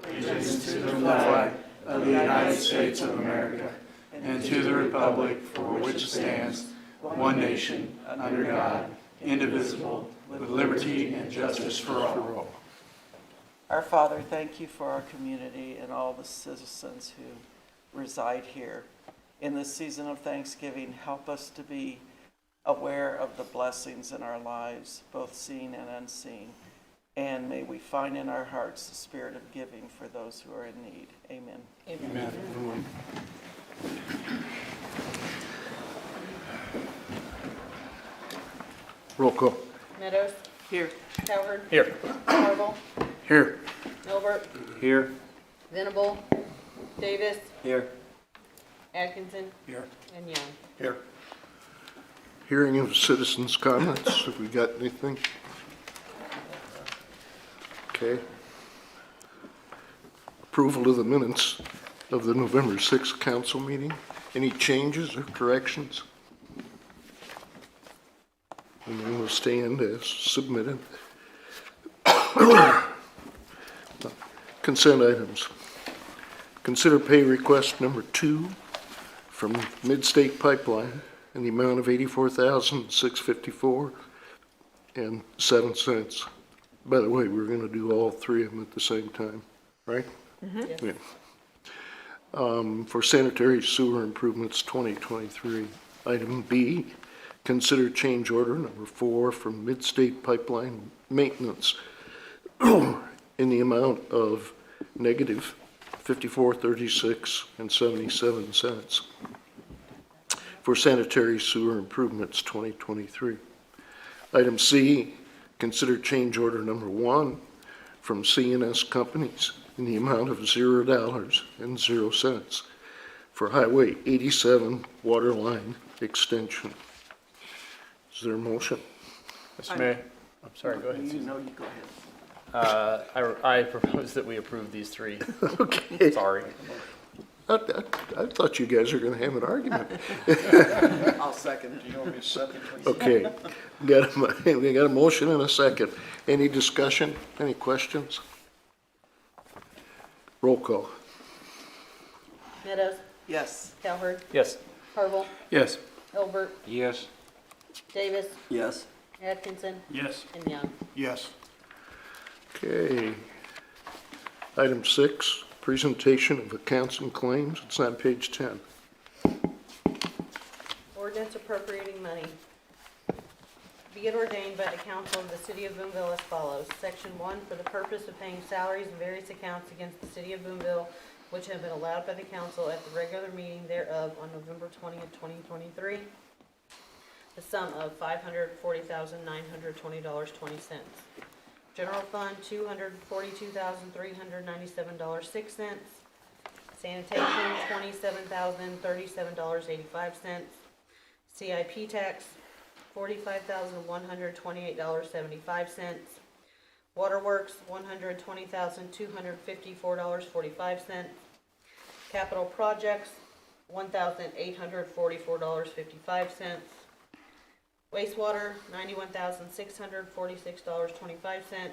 allegiance to the flag of the United States of America and to the republic for which it stands, one nation, under God, indivisible, with liberty and justice for all. Our Father, thank you for our community and all the citizens who reside here. In this season of Thanksgiving, help us to be aware of the blessings in our lives, both seen and unseen. And may we find in our hearts the spirit of giving for those who are in need. Amen. Amen. Amen. Roll call. Meadows. Here. Cowherd. Here. Marble. Here. Milbert. Here. Venable. Davis. Here. Atkinson. Here. And Young. Here. Hearing of citizens' comments. Have we got anything? Okay. Approval of the minutes of the November 6th council meeting. Any changes or corrections? And they will stand as submitted. Consent items. Consider pay request number 2 from Midstate Pipeline in the amount of $84,654.07. By the way, we're going to do all three of them at the same time, right? Mm-hmm. Yeah. For sanitary sewer improvements 2023. Item B, consider change order number 4 from Midstate Pipeline Maintenance in the amount of negative $54.36.77 for sanitary sewer improvements 2023. Item C, consider change order number 1 from C&S Companies in the amount of $0.00 for Highway 87 water line extension. Is there a motion? Mr. Mayor, I'm sorry, go ahead. You Susan. know, you go ahead. I propose that we approve these three. Okay. Sorry. I thought you guys were going to have an argument. I'll second. Do you want me to second, please? Okay. We got a motion and a second. Any discussion? Any questions? Roll call. Meadows. Yes. Cowherd. Yes. Marble. Yes. Milbert. Yes. Davis. Yes. Atkinson. Yes. And Young. Yes. Okay. Item 6, presentation of accounts and claims. It's on page 10. Ordinance appropriating money. Be it ordained by the council of the city of Boonville as follows. Section 1, for the purpose of paying salaries in various accounts against the city of Boonville, which have been allowed by the council at the regular meeting thereof on November 20th, 2023. The sum of $540,920.20. General fund, $242,397.06. Sanitation, $27,037.85. CIP tax, $45,128.75. Waterworks, $120,254.45. Capital projects, $1,844.55. Wastewater, $91,646.25.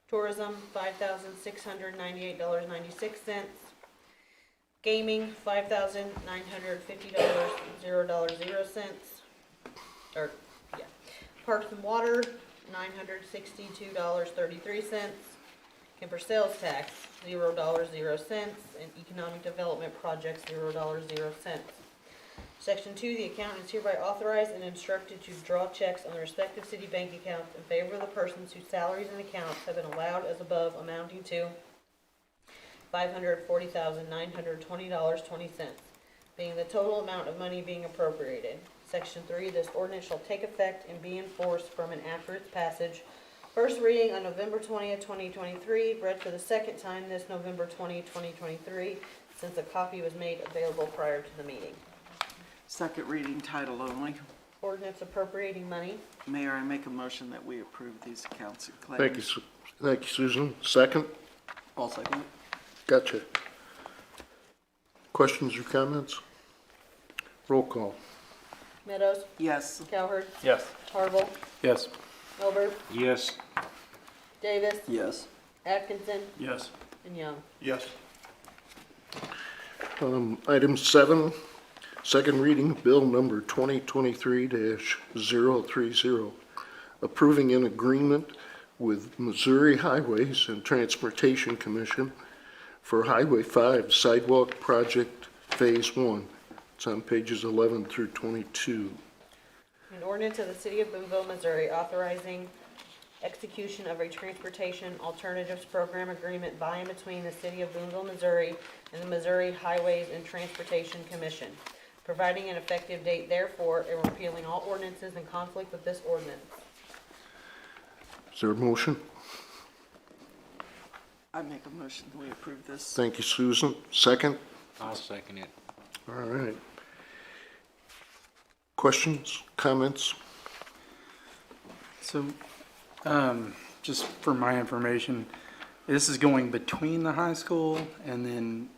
Tourism, $5,698.96. Gaming, $5,950.00. Parks and Water, $962.33. Kemper sales tax, $0.00. And economic development projects, $0.00. Section 2, the accountant is hereby authorized and instructed to draw checks on the respective city bank accounts in favor of the persons whose salaries and accounts have been allowed as above, amounting to $540,920.20, being the total amount of money being appropriated. Section 3, this ordinance shall take effect and be enforced from and after its passage. First reading on November 20th, 2023, read for the second time this November 20th, 2023, since a copy was made available prior to the meeting. Second reading, title only. Ordinance appropriating money. Mayor, I make a motion that we approve these accounts and claims. Thank you, thank you, Susan. Second? I'll second it. Gotcha. Questions or comments? Roll call. Meadows. Yes. Cowherd. Yes. Harville. Yes. Milbert. Yes. Davis. Yes. Atkinson, Yes. and Young. Yes. Item 7, second reading of bill number 2023-030, approving an agreement with Missouri Highways and Transportation Commission for Highway 5 Sidewalk Project Phase 1. It's on pages 11 through 22. An ordinance of the City of Boonville, Missouri authorizing execution of a transportation alternatives program agreement by and between the City of Boonville, Missouri and the Missouri Highways and Transportation Commission, providing an effective date therefore and repealing all ordinances in conflict with this ordinance. Is there a motion? I make a motion that we approve this. Thank you, Susan. Second? I'll second it. All right. Questions, comments? So, just for my information, this is going between the high school and then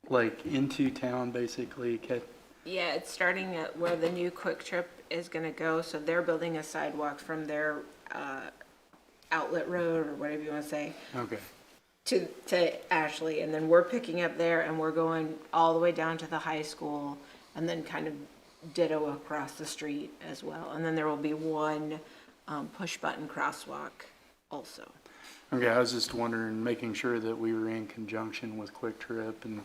like into town, basically. Yeah, it's starting at where the new Quick Trip is gonna go, so they're building a sidewalk from their, outlet road, or whatever you wanna say, Okay. to Ashley, and then we're picking up there, and we're going all the way down to the high school, and then kind of ditto across the street as well, and then there will be one, push-button crosswalk also. Okay, I was just wondering, making sure that we were in conjunction with Quick Trip and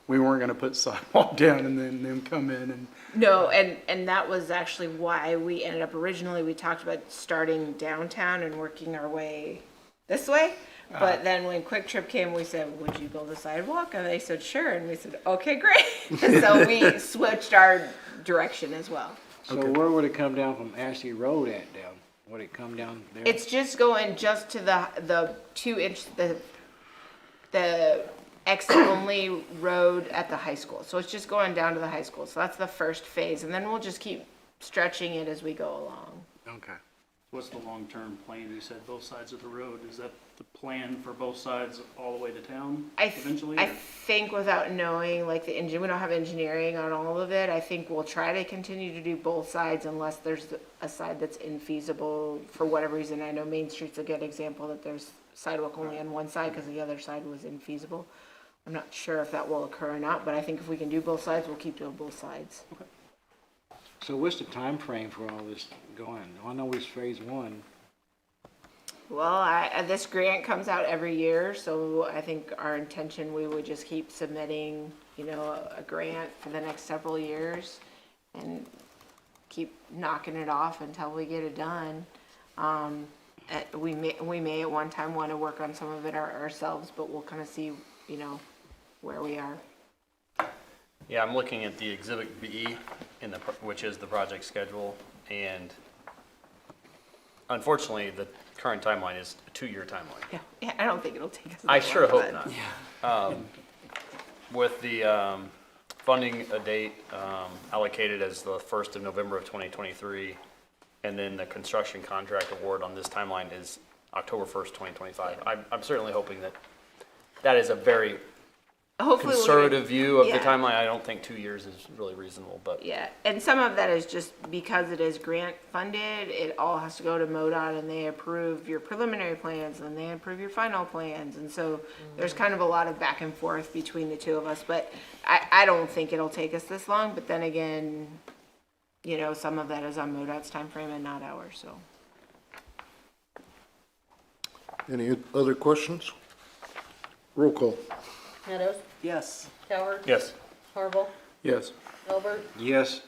we weren't gonna put sidewalk down and then them come in and, No, and that was actually why we ended up, originally, we talked about starting downtown and working our way this way. But then when Quick Trip came, we said, would you build a sidewalk? And they said, sure. And we said, okay, great. So we switched our direction as well. So where would it come down from Ashley Road at down? Would it come down there? It's just going just to the 2-inch, the exit only road at the high school. So it's just going down to the high school. So that's the first phase. And then we'll just keep stretching it as we go along. Okay. What's the long-term plan? You said both sides of the road. Is that the plan for both sides all the way to town eventually? I or- think without knowing, like the engine, we don't have engineering on all of it. I think we'll try to continue to do both sides unless there's a side that's infeasible for whatever reason. I know Main Street's a good example that there's sidewalk only on one side because the other side was infeasible. I'm not sure if that will occur or not, but I think if we can do both sides, we'll keep doing both sides. So what's the time frame for all this going? I know it's phase 1. Well, this grant comes out every year, so I think our intention, we would just keep submitting, a grant for the next several years and keep knocking it off until we get it done. We may at one time want to work on some of it ourselves, but we'll kind of see, where we are. Yeah, I'm looking at the Exhibit B which is the project schedule, and unfortunately, the current timeline is a 2-year timeline. Yeah, I don't think it'll take us that I long, sure hope but- not. With the funding date allocated as the 1st of November of 2023, and then the construction contract award on this timeline is October 1st, 2025. I'm certainly hoping that is a very Hopefully we'll get- conservative view of the yeah. timeline. I don't think 2 years is really reasonable, but Yeah, and some of that is just because it is grant funded, it all has to go to MoDOT and they approve your preliminary plans and they approve your final plans. And so there's kind of a lot of back and forth between the two of us, but I don't think it'll take us this long. But then again, some of that is on MoDOT's timeframe and not ours, so. Any other questions? Roll call. Meadows, Yes. Coward, yes. Harville, yes. Albert, Yes.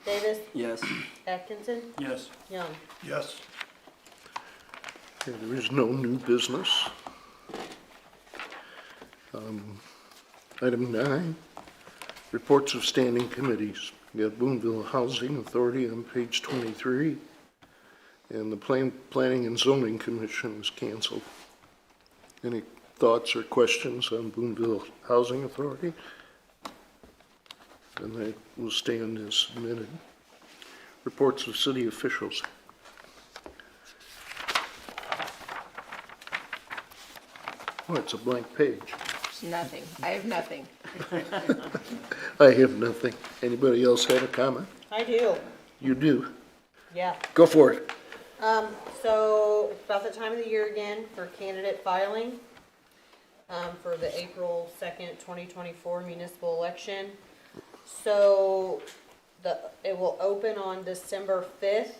Davis, Yes. Atkinson, Yes. Young. Yes. Okay, there is no new business. Item 9, reports of standing committees. You got Boonville Housing Authority on page 23, and the Planning and Zoning Commission was canceled. Any thoughts or questions on Boonville Housing Authority? And that will stand as submitted. Reports of city officials. Oh, it's a blank page. Nothing. I have nothing. I have nothing. Anybody else have a comment? I do, You do. yeah. Go for it. So it's about the time of the year again for candidate filing, for the April 2nd, 2024 municipal election. So it will open on December 5th,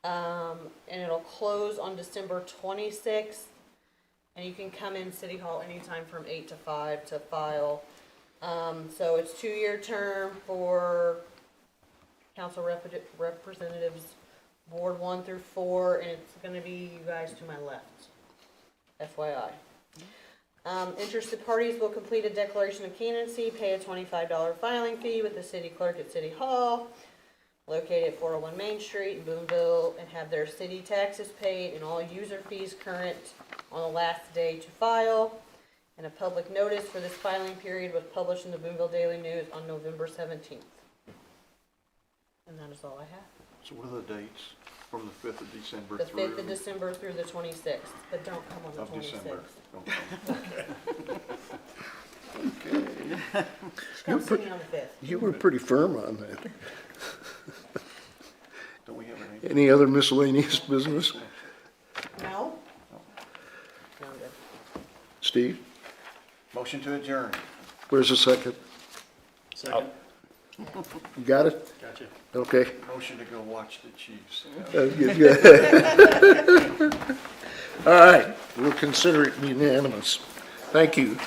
and it'll close on December 26th. And you can come in City Hall anytime from 8 to 5 to file. So it's 2-year term for council representatives, Ward 1 through 4, and it's gonna be you guys to my left, FYI. Interested parties will complete a declaration of candidacy, pay a $25 filing fee with the city clerk at City Hall, located at 401 Main Street in Boonville, and have their city taxes paid and all user fees current on the last day to file. And a public notice for this filing period was published in the Boonville Daily News on November 17th. And that is all I have. So what are the dates from the 5th of December The through? 5th of December through the 26th, but don't come on the Of December. 26th. Okay. Come see me on the 5th. You were pretty firm on that. Don't we have any? Any other miscellaneous business? No? No, I'm good. Steve, Motion to adjourn. where's the second? Second, You got it? gotcha. Okay. Motion to go watch the Chiefs. All right, we'll consider it unanimous. Thank you.